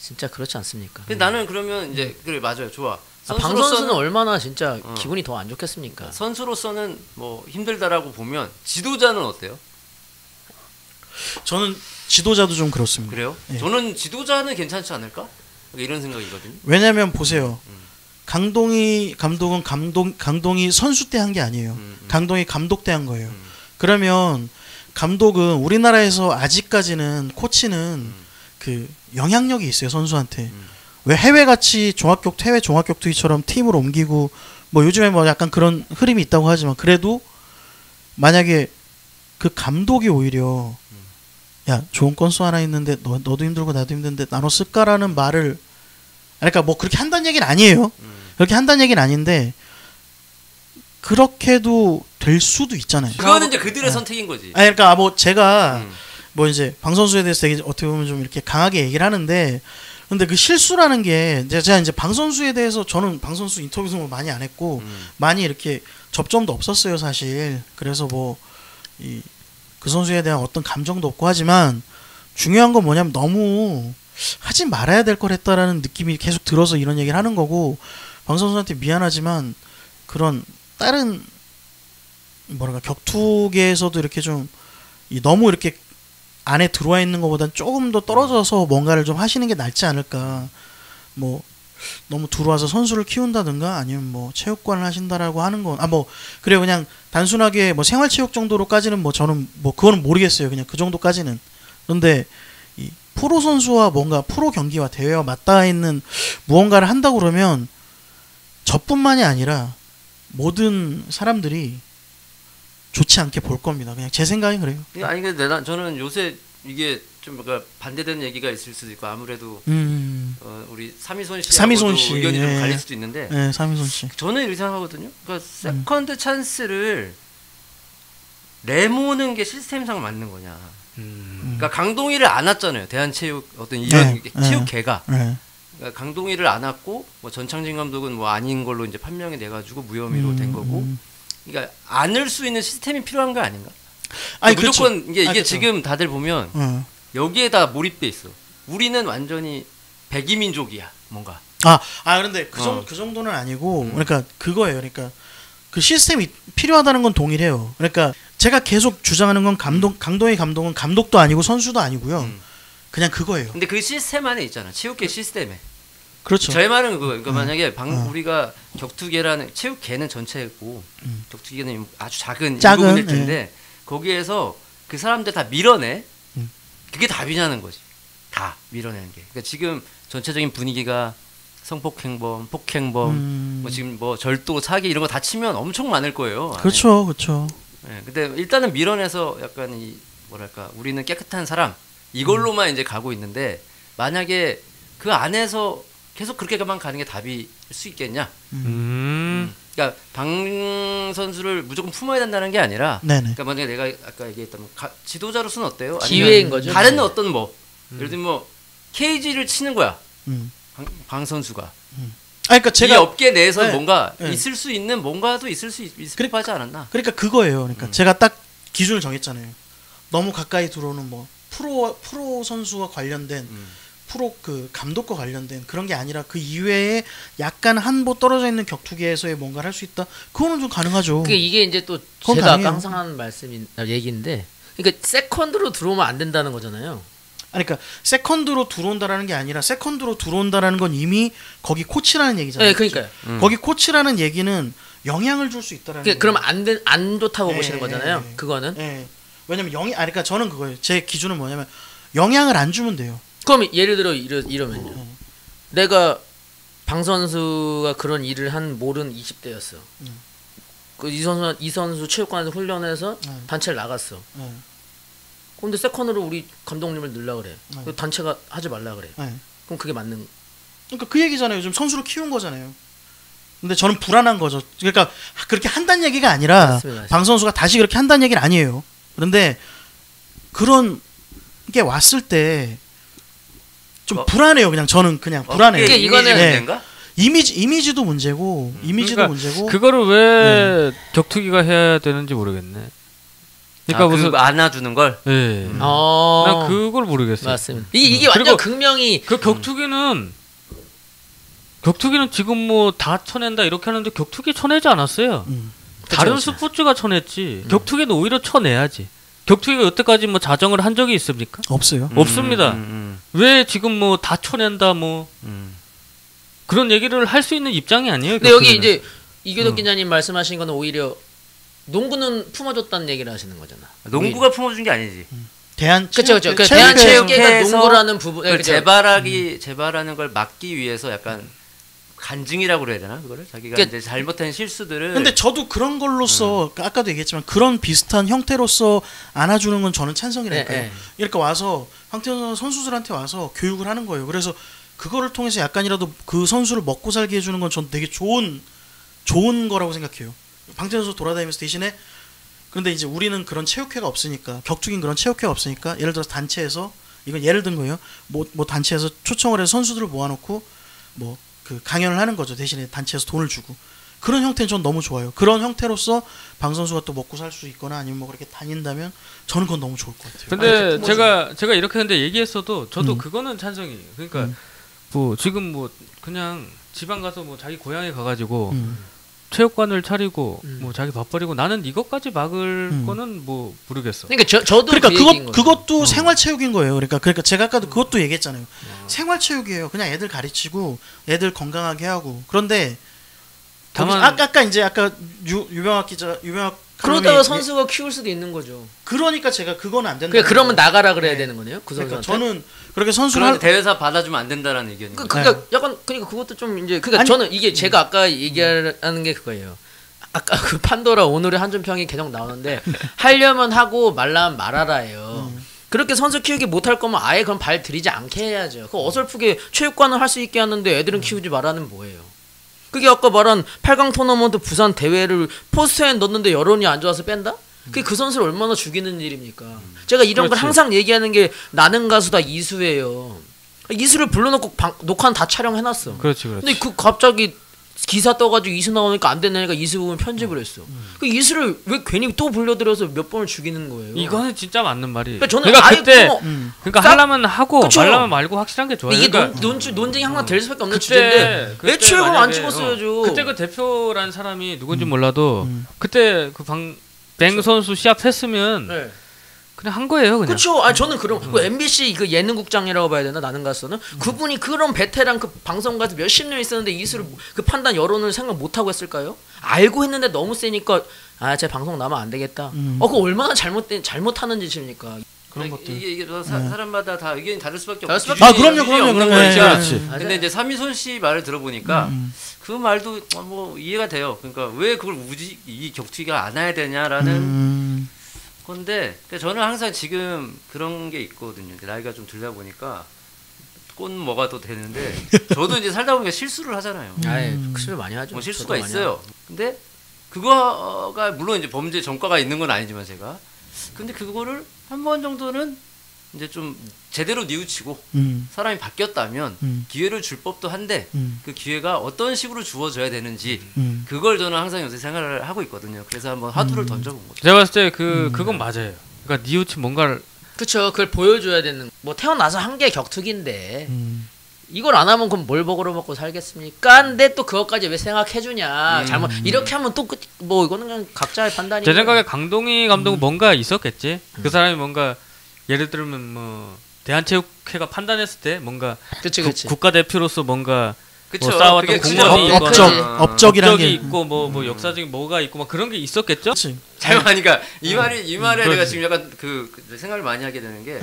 진짜 그렇지 않습니까? 근데 나는 그러면 이제 그래 맞아요 좋아. 방 선수는 얼마나 진짜 기분이 더 안 좋겠습니까? 선수로서는 뭐 힘들다라고 보면 지도자는 어때요? 저는 지도자도 좀 그렇습니다. 그래요? 저는 지도자는 괜찮지 않을까? 이런 생각이거든요. 왜냐면 보세요. 강동희 감독은 강동희 선수 때 한 게 아니에요. 강동희 감독 때 한 거예요. 그러면 감독은 우리나라에서 아직까지는 코치는 그 영향력이 있어요 선수한테. 왜 해외같이 해외 종합격투기처럼 팀으로 옮기고 뭐 요즘에 뭐 약간 그런 흐름이 있다고 하지만 그래도 만약에 그 감독이 오히려 야 좋은 건수 하나 있는데 너도 힘들고 나도 힘든데 나눠 쓸까라는 말을 그러니까 뭐 그렇게 한다는 얘기는 아니에요. 그렇게 한다는 얘기는 아닌데 그렇게도 될 수도 있잖아요. 그거는 이제 그들의 선택인 거지. 아니 그러니까 뭐 제가 뭐 이제 방 선수에 대해서 되게 어떻게 보면 좀 이렇게 강하게 얘기를 하는데 근데 그 실수라는 게 제가 이제 방 선수에 대해서 저는 방 선수 인터뷰도 많이 안 했고 많이 이렇게 접점도 없었어요 사실. 그래서 뭐 그 선수에 대한 어떤 감정도 없고 하지만 중요한 건 뭐냐면 너무 하지 말아야 될 걸 했다라는 느낌이 계속 들어서 이런 얘기를 하는 거고 방 선수한테 미안하지만 그런 다른 뭐랄까 격투계에서도 이렇게 좀 너무 이렇게 안에 들어와 있는 것보단 조금 더 떨어져서 뭔가를 좀 하시는 게 낫지 않을까. 뭐 너무 들어와서 선수를 키운다든가 아니면 뭐 체육관을 하신다라고 하는 건 뭐 그래요. 그냥 단순하게 뭐 생활체육 정도로까지는 뭐 저는 뭐 그거는 모르겠어요. 그냥 그 정도까지는. 그런데 이 프로 선수와 뭔가 프로 경기와 대회와 맞닿아 있는 무언가를 한다고 그러면 저뿐만이 아니라 모든 사람들이 좋지 않게 볼 겁니다. 그냥 제 생각이 그래요. 아니 근데 저는 요새 이게 좀 뭔가 반대되는 얘기가 있을 수도 있고 아무래도 우리 삼이손 씨 의견이 좀 갈릴 수도 있는데 네, 삼이손 씨. 저는 이렇게 생각하거든요. 그러니까 세컨드 찬스를 내모는 게 시스템상 맞는 거냐. 그러니까 강동희를 안 왔잖아요. 대한체육 어떤 이런 체육계가. 그러니까 강동희를 안 왔고 뭐 전창진 감독은 뭐 아닌 걸로 이제 판명이 돼가지고 무혐의로 된 거고. 그러니까 안을 수 있는 시스템이 필요한 거 아닌가? 아니 무조건 그렇죠. 이게 지금 다들 보면 여기에 다 몰입돼 있어. 우리는 완전히 백이민족이야 뭔가. 그런데 그 정도는 아니고 그러니까 그거예요. 그러니까 그 시스템이 필요하다는 건 동일해요. 그러니까 제가 계속 주장하는 건 강동희 감독은 감독도 아니고 선수도 아니고요. 그냥 그거예요. 근데 그 시스템 안에 있잖아. 체육계 시스템에. 그렇죠. 저의 말은 그거예요. 그러니까 만약에 우리가 격투계라는 체육계는 전체고 격투계는 아주 작은 일부분일 텐데 거기에서 그 사람들 다 밀어내. 그게 답이냐는 거지. 다 밀어내는 게. 그러니까 지금 전체적인 분위기가 성폭행범, 폭행범, 뭐 지금 뭐 절도, 사기 이런 거 다 치면 엄청 많을 거예요. 그렇죠, 그렇죠. 네, 근데 일단은 밀어내서 약간 이 뭐랄까 우리는 깨끗한 사람 이걸로만 이제 가고 있는데 만약에 그 안에서 계속 그렇게만 가는 게 답일 수 있겠냐? 그러니까 방 선수를 무조건 품어야 된다는 게 아니라, 그러니까 만약에 내가 아까 얘기했던 지도자로서는 어때요? 기회인 거죠. 다른 어떤 뭐 예를 들면 뭐 케이지를 치는 거야. 방 선수가. 그러니까 제가 이 업계 내에서 뭔가 있을 수 있는 뭔가도 있을 수 하지 않았나? 그러니까 그거예요. 그러니까 제가 딱 기준을 정했잖아요. 너무 가까이 들어오는 뭐 프로 선수와 관련된 프로 그 감독과 관련된 그런 게 아니라 그 이외에 약간 한보 떨어져 있는 격투계에서의 뭔가를 할 수 있다. 그거는 좀 가능하죠. 이게 이제 또 제가 가능해요. 아까 항상 하는 얘기인데, 그러니까 세컨드로 들어오면 안 된다는 거잖아요. 그러니까 세컨드로 들어온다라는 게 아니라 세컨드로 들어온다라는 건 이미 거기 코치라는 얘기잖아요. 네, 그러니까요. 거기 코치라는 얘기는 영향을 줄 수 있다라는. 그럼 안 좋다고 보시는 거잖아요. 그거는. 왜냐면 그러니까 저는 그거예요. 제 기준은 뭐냐면 영향을 안 주면 돼요. 그럼 예를 들어 이러면요. 내가 방 선수가 그런 일을 한 몰은 20대였어. 이 선수 체육관에서 훈련해서 단체를 나갔어. 근데 세컨으로 우리 감독님을 넣으려 그래. 단체가 하지 말라 그래. 그럼 그게 맞는? 그러니까 그 얘기잖아요. 요즘 선수를 키운 거잖아요. 근데 저는 불안한 거죠. 그러니까 그렇게 한다는 얘기가 아니라 맞습니다. 방 선수가 다시 그렇게 한다는 얘기는 아니에요. 그런데 그런 게 왔을 때 좀 불안해요. 그냥 저는 그냥 불안해요. 이거는 이미지도 문제고 그러니까 문제고 그거를 왜 격투기가 해야 되는지 모르겠네. 그러니까 무슨 안아주는 걸. 네. 난 그걸 모르겠어요. 맞습니다. 이게 완전 극명히 그 격투기는 지금 뭐 다 쳐낸다 이렇게 하는데 격투기 쳐내지 않았어요. 다른 그쵸. 스포츠가 쳐냈지. 격투기는 오히려 쳐내야지. 격투기가 여태까지 뭐 자정을 한 적이 있습니까? 없어요. 없습니다. 왜 지금 뭐 다 쳐낸다 뭐 그런 얘기를 할 수 있는 입장이 아니에요. 근데 여기 이제 이교덕 기자님 말씀하신 거는 오히려 농구는 품어줬다는 얘기를 하시는 거잖아. 농구가 품어준 게 아니지. 그렇죠. 대한체육계가 농구라는 부분 재발하는 걸 막기 위해서 약간 간증이라고 그래야 되나 그거를 자기가 그러니까, 이제 잘못한 실수들을. 근데 저도 그런 걸로서 아까도 얘기했지만 그런 비슷한 형태로서 안아주는 건 저는 찬성이라니까요. 네. 이렇게 와서 황태현 선수들한테 와서 교육을 하는 거예요. 그래서 그거를 통해서 약간이라도 그 선수를 먹고 살게 해주는 건 전 되게 좋은 거라고 생각해요. 방태현 선수 돌아다니면서 대신에 그런데 이제 우리는 그런 체육회가 없으니까 격투기는 그런 체육회가 없으니까 예를 들어서 단체에서 이건 예를 든 거예요. 뭐 단체에서 초청을 해서 선수들을 모아놓고 뭐 그 강연을 하는 거죠. 대신에 단체에서 돈을 주고 그런 형태는 전 너무 좋아요. 그런 형태로서 방 선수가 또 먹고 살 수 있거나 아니면 뭐 그렇게 다닌다면 저는 그건 너무 좋을 것 같아요. 근데 제가 이렇게 근데 얘기했어도 저도 그거는 찬성이에요. 그러니까 뭐 지금 뭐 그냥 지방 가서 뭐 자기 고향에 가가지고 체육관을 차리고 뭐 자기 밥 버리고 나는 이것까지 막을 거는 뭐 모르겠어. 그러니까 저도 그러니까 그것도 생활체육인 거예요. 그러니까 제가 아까도 그것도 얘기했잖아요. 생활체육이에요. 그냥 애들 가르치고 애들 건강하게 하고. 그런데 다만 아까 이제 아까 유명학 그러다가 선수가 키울 수도 있는 거죠. 그러니까 제가 그건 안 된다. 그러면 나가라 그래야 되는 거네요. 그 선수한테. 그러니까 저는 그렇게 선수를 대회사 받아주면 안 된다라는 의견이에요. 그러니까 약간 그러니까 그것도 좀 이제 그러니까 저는 이게 제가 아까 얘기하는 게 그거예요. 아까 그 판도라 오늘의 한준평이 계속 나오는데 하려면 하고 말라면 말아라예요. 그렇게 선수 키우기 못할 거면 아예 그럼 발 들이지 않게 해야죠. 그 어설프게 체육관을 할 수 있게 하는데 애들은 키우지 말라는 뭐예요. 그게 아까 말한 8강 토너먼트 부산 대회를 포스터에 넣었는데 여론이 안 좋아서 뺀다? 그게 그 선수를 얼마나 죽이는 일입니까? 제가 이런 걸 항상 얘기하는 게 나는 가수다 이수예요. 이수를 불러놓고 녹화는 다 촬영해놨어. 그렇지. 근데 그 갑자기 기사 떠가지고 이수 나오니까 안 된다니까 이수 부분 편집을 했어. 그 이수를 왜 괜히 또 불러들여서 몇 번을 죽이는 거예요? 이거는 진짜 맞는 말이에요. 그러니까 그때 그러니까 하려면 하고 그쵸? 말라면 말고 확실한 게 좋아요. 이게 그러니까 논쟁이 항상 될 수밖에 없는 주제인데 애초에 그럼 안 찍었어야죠. 그때 그 대표란 사람이 누군지 몰라도 그때 그 뱅 선수 시합했으면 네. 그냥 한 거예요, 그냥. 그렇죠. 아 저는 그럼 그 MBC 그 예능국장이라고 봐야 되나 나는 가서는 그분이 그런 베테랑 그 방송가서 몇십 년 있었는데 이수를 그 판단 여론을 생각 못 하고 했을까요? 알고 했는데 너무 세니까 아 제 방송 나면 안 되겠다. 그거 얼마나 잘못하는 짓입니까? 그런 것들. 이게 사람마다 다 의견이 다를 수밖에 없죠. 그럼요. 그렇지. 근데 이제 삼미손 씨 말을 들어보니까 그 말도 뭐 이해가 돼요. 그러니까 왜 그걸 이 격투기가 안 해야 되냐라는 건데 저는 항상 지금 그런 게 있거든요. 나이가 좀 들다 보니까 꽃 먹어도 되는데 저도 이제 살다 보니까 실수를 하잖아요. 실수 많이 하죠. 뭐 실수가 있어요. 근데 그거가 물론 이제 범죄 전과가 있는 건 아니지만 제가 근데 그거를 한 번 정도는 이제 좀 제대로 뉘우치고 사람이 바뀌었다면 기회를 줄 법도 한데 그 기회가 어떤 식으로 주어져야 되는지 그걸 저는 항상 요새 생각을 하고 있거든요. 그래서 한번 화두를 던져본 거죠. 제가 봤을 때 그건 맞아요. 그러니까 뉘우친 뭔가를 그쵸. 그걸 보여줘야 되는 뭐 태어나서 한 게 격투기인데 이걸 안 하면 그럼 뭘 먹으러 살겠습니까? 근데 또 그것까지 왜 생각해주냐. 잘못 이렇게 하면 또 뭐 이거는 그냥 각자의 판단이. 제 생각에 강동희 감독은 뭔가 있었겠지. 그 사람이 뭔가 예를 들면 뭐 대한체육회가 판단했을 때 뭔가 그치. 국가대표로서 뭔가 그쵸. 뭐 쌓아왔던 공헌이 업적이 있고 뭐 역사적인 뭐가 있고 막 그런 게 있었겠죠. 잘못하니까 이 말에 내가 지금 약간 그 생각을 많이 하게 되는 게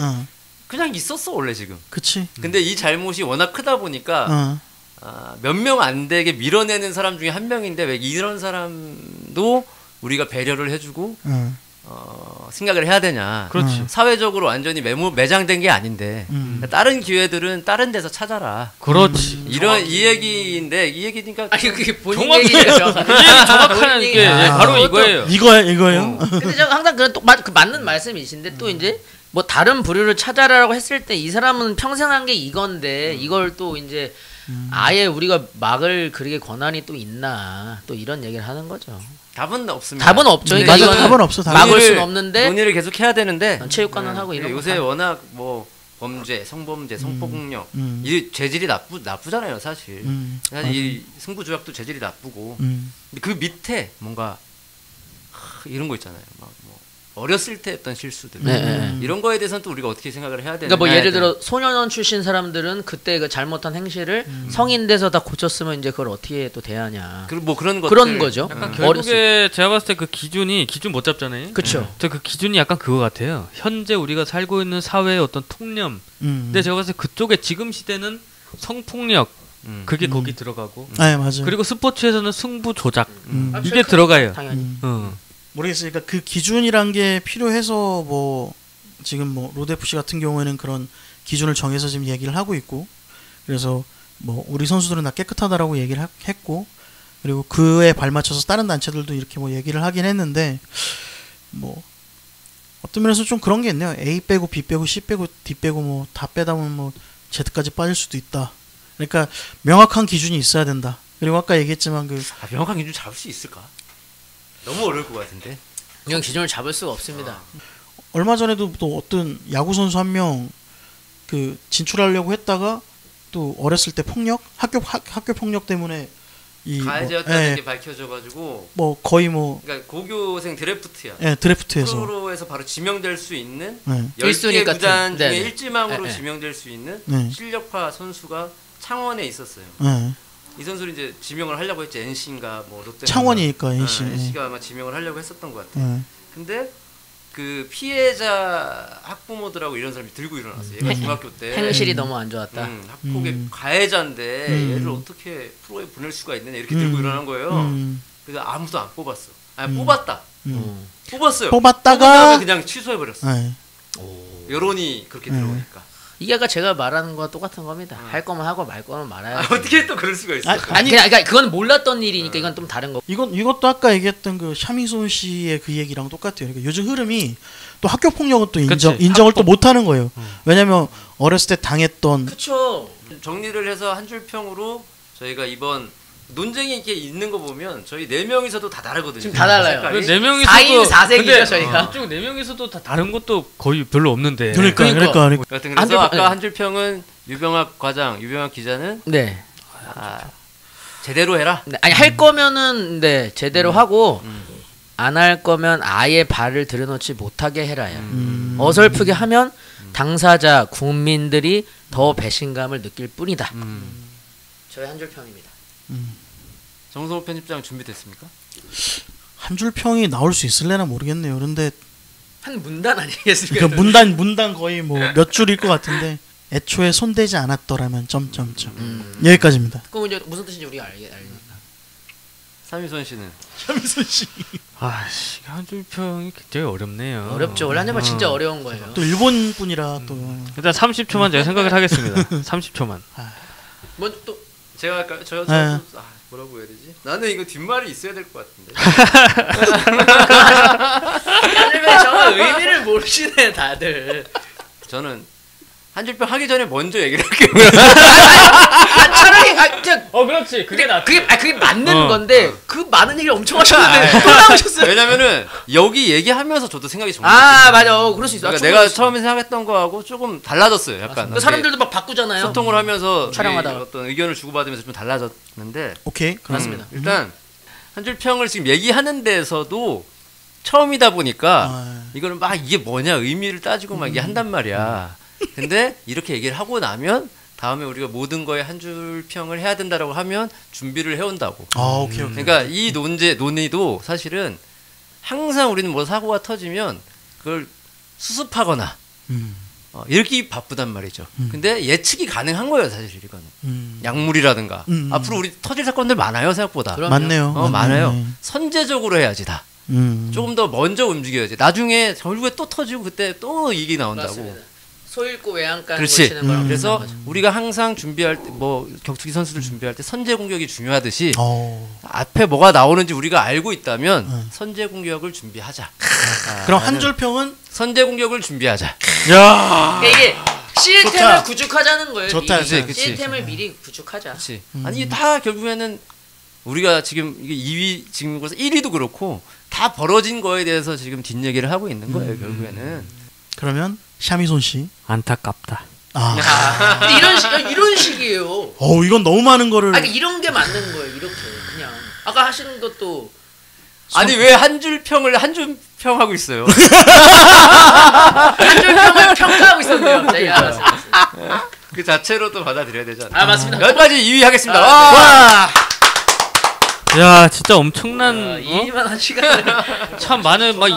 그냥 있었어 원래 지금. 그치. 근데 이 잘못이 워낙 크다 보니까 몇 명 안 되게 밀어내는 사람 중에 한 명인데 왜 이런 사람도 우리가 배려를 해주고 생각을 해야 되냐. 그렇지. 사회적으로 완전히 매장된 게 아닌데 다른 기회들은 다른 데서 찾아라. 그렇지. 이런 이 얘기인데 이 얘기니까 아니 그게 본인 얘기예요. 정확한 게 바로 이거예요. 이거예요. 근데 제가 항상 그 맞는 말씀이신데 또 이제 뭐 다른 부류를 찾아라라고 했을 때 이 사람은 평생 한 게 이건데 이걸 또 이제 아예 우리가 막을 그렇게 권한이 또 있나 또 이런 얘기를 하는 거죠. 답은 없습니다. 답은 없죠. 그러니까 맞아, 답은 없어. 막을 수는 없는데 논의를 계속 해야 되는데 체육관은 하고 이런 요새 워낙 뭐 범죄, 성범죄, 성폭력 이 재질이 나쁘잖아요, 사실. 사실 이 승부조약도 재질이 나쁘고. 근데 그 밑에 뭔가 이런 거 있잖아요. 막 뭐 어렸을 때 했던 실수들 이런 거에 대해서는 또 우리가 어떻게 생각을 해야 되나. 그러니까 뭐 예를 들어 소년원 출신 사람들은 그때 그 잘못한 행실을 성인 돼서 다 고쳤으면 이제 그걸 어떻게 또 대하냐. 그리고 뭐 그런 거죠. 약간 결국에 제가 봤을 때 그 기준 못 잡잖아요. 그렇죠. 저 그 기준이 약간 그거 같아요. 현재 우리가 살고 있는 사회의 어떤 통념. 근데 제가 봤을 때 그쪽에 지금 시대는 성폭력 그게 거기 들어가고. 네, 맞아요. 그리고 스포츠에서는 승부 조작 아, 이게 들어가요. 당연히. 모르겠어요. 그러니까 그 기준이란 게 필요해서 뭐 지금 뭐 로드 FC 같은 경우에는 그런 기준을 정해서 지금 얘기를 하고 있고, 그래서 뭐 우리 선수들은 다 깨끗하다라고 얘기를 했고, 그리고 그에 발맞춰서 다른 단체들도 이렇게 뭐 얘기를 하긴 했는데, 뭐 어떤 면에서 좀 그런 게 있네요. A 빼고 B 빼고 C 빼고 D 빼고 뭐 다 빼다 보면 뭐 Z까지 빠질 수도 있다. 그러니까 명확한 기준이 있어야 된다. 그리고 아까 얘기했지만 그 명확한 기준 잡을 수 있을까? 너무 어려울 것 같은데. 이런 기준을 잡을 수가 없습니다. 얼마 전에도 또 어떤 야구 선수 한 명 그 진출하려고 했다가 또 어렸을 때 폭력, 학교 폭력 때문에 이 가해자였다는 게 밝혀져가지고 뭐 거의 뭐 그러니까 고교생 드래프트야. 드래프트에서 프로에서 바로 지명될 수 있는 1순위 10개 구단 같은. 중에 네네. 일지망으로 네네. 지명될 수 있는 네. 실력파 선수가 창원에 있었어요. 네. 이 선수를 이제 지명을 하려고 했지. NC인가 뭐 롯데 창원이니까 NC. NC가 아마 지명을 하려고 했었던 것 같아요. 네. 근데 그 피해자 학부모들하고 이런 사람이 들고 일어났어요. 얘가 중학교 때 행실이 너무 안 좋았다. 학폭의 가해자인데 얘를 어떻게 프로에 보낼 수가 있느냐 이렇게 들고 일어난 거예요. 그래서 아무도 안 뽑았어. 아니 뽑았다. 뽑았어요. 뽑았다가 그냥 취소해 버렸어. 네. 여론이 그렇게 들어오니까. 이게 아까 제가 말하는 거와 똑같은 겁니다. 할 거면 하고 말 거면 말아야 돼. 어떻게 또 그럴 수가 있어? 아니 그러니까 그건 몰랐던 일이니까 이건 좀 다른 거. 이것도 아까 얘기했던 그 샤미손 씨의 그 얘기랑 똑같아요. 그러니까 요즘 흐름이 또 학교 폭력은 또 인정을 또 못하는 거예요. 왜냐면 어렸을 때 당했던. 그렇죠. 정리를 해서 한 줄 평으로 저희가 이번 논쟁이 이렇게 있는 거 보면 저희 4명이서도 다 다르거든요. 지금 다 달라요. 색깔이. 4명이서도 4인 4색이죠 저희가. 쭉 4명이서도 다 다른 것도 거의 별로 없는데. 그러니까. 여튼 그래서 아까 한 줄 평은 유병학 과장, 유병학 기자는 네. 제대로 해라. 네. 아니 할 거면은 네 제대로 하고 안 할 거면 아예 발을 들여놓지 못하게 해라요. 어설프게 하면 당사자 국민들이 더 배신감을 느낄 뿐이다. 저의 한 줄 평입니다. 정성호 편집장 준비됐습니까? 한 줄 평이 나올 수 있을래나 모르겠네요. 그런데 한 문단 아니겠습니까? 그러니까 문단 거의 뭐 몇 줄일 것 같은데, 애초에 손대지 않았더라면 점점점. 여기까지입니다. 그럼 이제 무슨 뜻인지 우리가 알니까. 삼희선 씨는? 샤미손 씨. 아씨 한 줄 평이 굉장히 어렵네요. 어렵죠. 원래 한 줄평 진짜 어려운 거예요. 또 일본 분이라 또. 일단 30초만 제가 생각을 하겠습니다. 30초만. 먼저 또 제가 아까 뭐라고 해야 되지? 나는 이거 뒷말이 있어야 될 것 같은데. 아니면 정말 의미를 모르시네 다들. 저는 한 줄평 하기 전에 먼저 얘기를 할게요. 차라리 그냥 그렇지. 그게 그게 맞는 건데 그 많은 얘기를 엄청 하셨는데 또 나오셨어요. 왜냐면은 여기 얘기하면서 저도 생각이 정말. 맞아. 그럴 수 있어. 그러니까 내가 처음에 생각했던 거하고 조금 달라졌어요. 약간. 그 사람들도 막 바꾸잖아요. 소통을 하면서 촬영하다가 어떤 의견을 주고받으면서 좀 달라졌는데. 오케이. 맞습니다. 일단 한 줄 평을 지금 얘기하는 데서도 처음이다 보니까 이거는 막 이게 뭐냐 의미를 따지고 막 얘기한단 말이야. 근데 이렇게 얘기를 하고 나면 다음에 우리가 모든 거에 한 줄 평을 해야 된다라고 하면 준비를 해온다고. 오케이. 그러니까 이 논의도 사실은 항상 우리는 뭐 사고가 터지면 그걸 수습하거나 읽기 바쁘단 말이죠. 근데 예측이 가능한 거예요, 사실 이거는. 약물이라든가 앞으로 우리 터질 사건들 많아요, 생각보다. 맞네요. 많아요. 선제적으로 해야지 다. 조금 더 먼저 움직여야지. 나중에 결국에 또 터지고 그때 또 이익이 나온다고. 맞습니다. 소잃고 외양간 그렇지. 고치는 거랑 그래서 비슷한 거죠. 우리가 항상 준비할 때 뭐 격투기 선수들 준비할 때 선제 공격이 중요하듯이 어. 앞에 뭐가 나오는지 우리가 알고 있다면 선제 공격을 준비하자. 그럼 한 줄 평은 선제 공격을 준비하자. 야. 그러니까 이게 시스템을 좋다. 구축하자는 거예요. 좋다, 미리. 그치. 시스템을 미리 구축하자. 그렇지. 아니 이게 다 결국에는 우리가 지금 이게 2위 지금 그래서 1위도 그렇고 다 벌어진 거에 대해서 지금 뒷얘기를 하고 있는 거예요, 결국에는. 그러면 샤미손 씨. 안타깝다. 근데 이런 식이에요. 이건 너무 많은 거를. 그러니까 이런 게 맞는 거예요. 이렇게 그냥 아까 하시는 것도 아니 왜 한 줄 평을 한 줄 평하고 있어요? 한 줄 평을 평가하고 있었네요. 제가 알았어요. 그 자체로도 받아들여야 되잖아요. 맞습니다. 여기까지 2위 하겠습니다. 와. 야 진짜 엄청난 이만한 시간을 참 많은 막